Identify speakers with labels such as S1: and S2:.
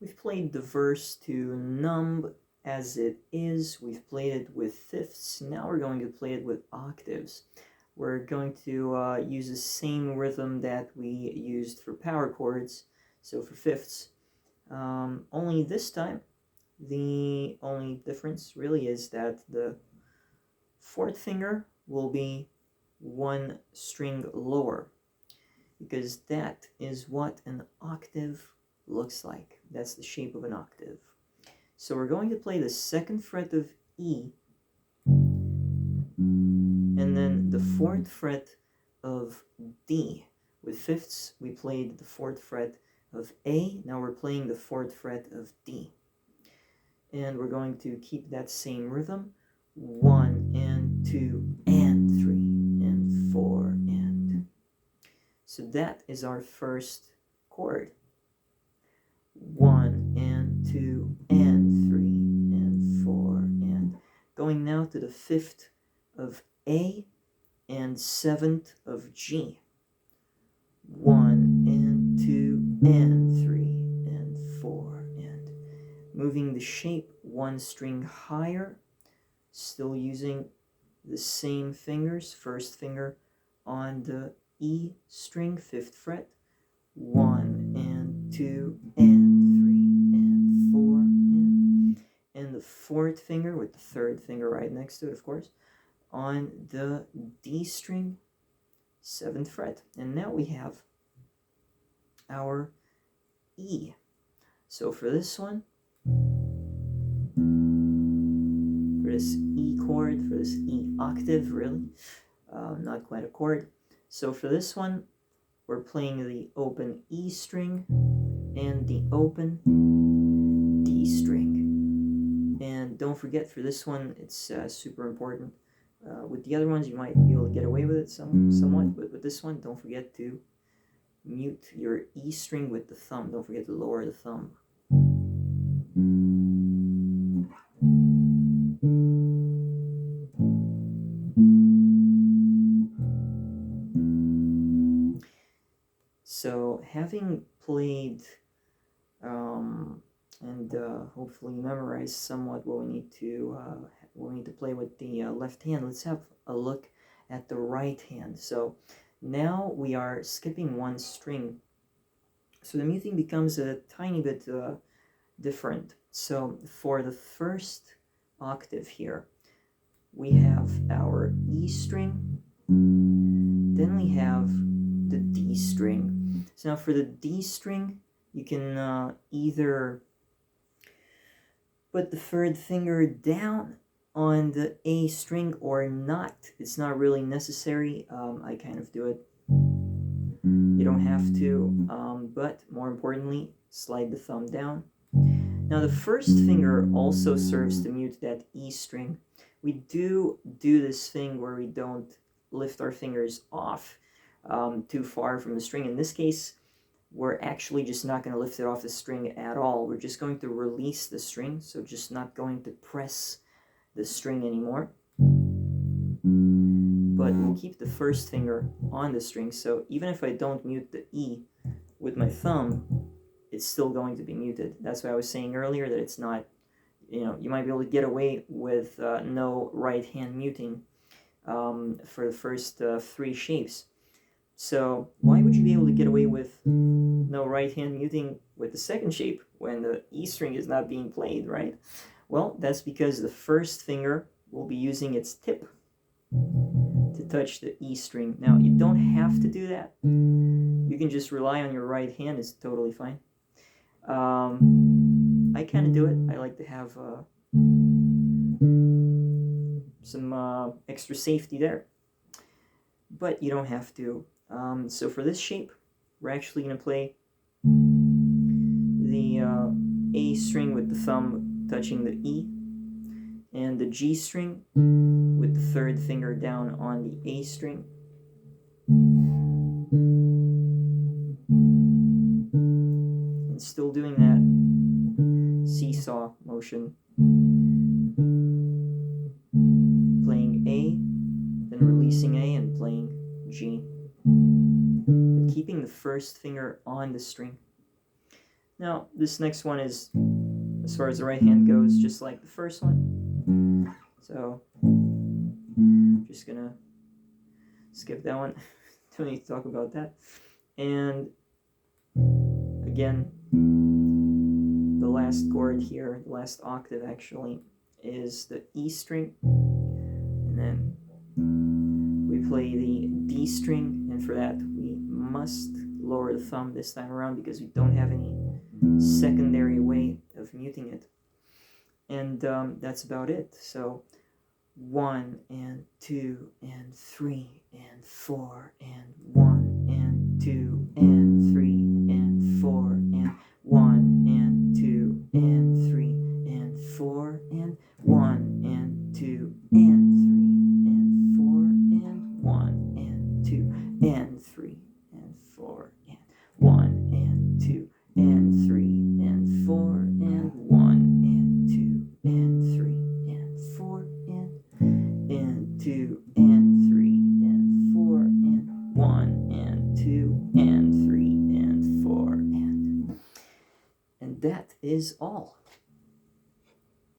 S1: We've played the verse to Numb as it is. We've played it with fifths. Now we're going to play it with octaves. We're going to use the same rhythm that we used for power chords, so for fifths. Only this time, the only difference really is that the fourth finger will be one string lower, because that is what an octave looks like. That's the shape of an octave. So we're going to play the second fret of E, and then the fourth fret of D. With fifths, we played the fourth fret of A. Now we're playing the fourth fret of D. And we're going to keep that same rhythm. 1 and 2 and 3 and 4 and. So that is our first chord. 1 and 2 and 3 and 4 and. Going now to the fifth of A and seventh of G. 1 and 2 and 3 and 4 and. Moving the shape one string higher, still using the same fingers. First finger on the E string, fifth fret. 1 and 2 and 3 and 4 and the fourth finger with the third finger right next to it, of course, on the D string, seventh fret. And now we have our E. So for this one, for this E chord, for this E octave, really, not quite a chord. So for this one, we're playing the open E string and the open D string. And don't forget, for this one, it's super important. With the other ones, you might be able to get away with it somewhat, but with this one, don't forget to mute your E string with the thumb. Don't forget to lower the thumb. So having played and hopefully memorized somewhat what we need to play with the left hand, let's have a look at the right hand. So now we are skipping one string, so the muting becomes a tiny bit different. So for the first octave here, we have our E string, then we have the D string. So now for the D string, you can either put the third finger down on the A string or not. It's not really necessary. I kind of do it. You don't have to, but more importantly, slide the thumb down. Now the first finger also serves to mute that E string. We do this thing where we don't lift our fingers off too far from the string. In this case, we're actually just not going to lift it off the string at all. We're just going to release the string, so just not going to press the string anymore. But we'll keep the first finger on the string, so even if I don't mute the E with my thumb, it's still going to be muted. That's why I was saying earlier that it's not, you might be able to get away with no right hand muting for the first three shapes. So why would you be able to get away with no right hand muting with the second shape when the E string is not being played, right? Well, that's because the first finger will be using its tip to touch the E string. Now, you don't have to do that. You can just rely on your right hand. It's totally fine. I kind of do it. I like to have some extra safety there. But you don't have to. So for this shape, we're actually going to play the A string with the thumb touching the E, and the G string with the third finger down on the A string. And still doing that seesaw motion. Playing A, then releasing A and playing G. But keeping the first finger on the string. Now, this next one is, as far as the right hand goes, just like the first one. So, just gonna skip that one. Don't need to talk about that. And again, the last chord here, the last octave actually, is the E string. And then we play the D string, and for that we must lower the thumb this time around because we don't have any secondary way of muting it. And that's about it. So 1 and 2 and 3 and 4 and 1 and 2 and 3 and 4 and 1 and 2 and 3 and 4 and 1 and 2 and 3 and 4 and 1 and 2 and 3 and 4 and 1 and 2 and 3 and 4 and 1 and 2 and 3 and 4 and 2 and 3 and 4 and 1 and 2 and 3 and 4 and that is all.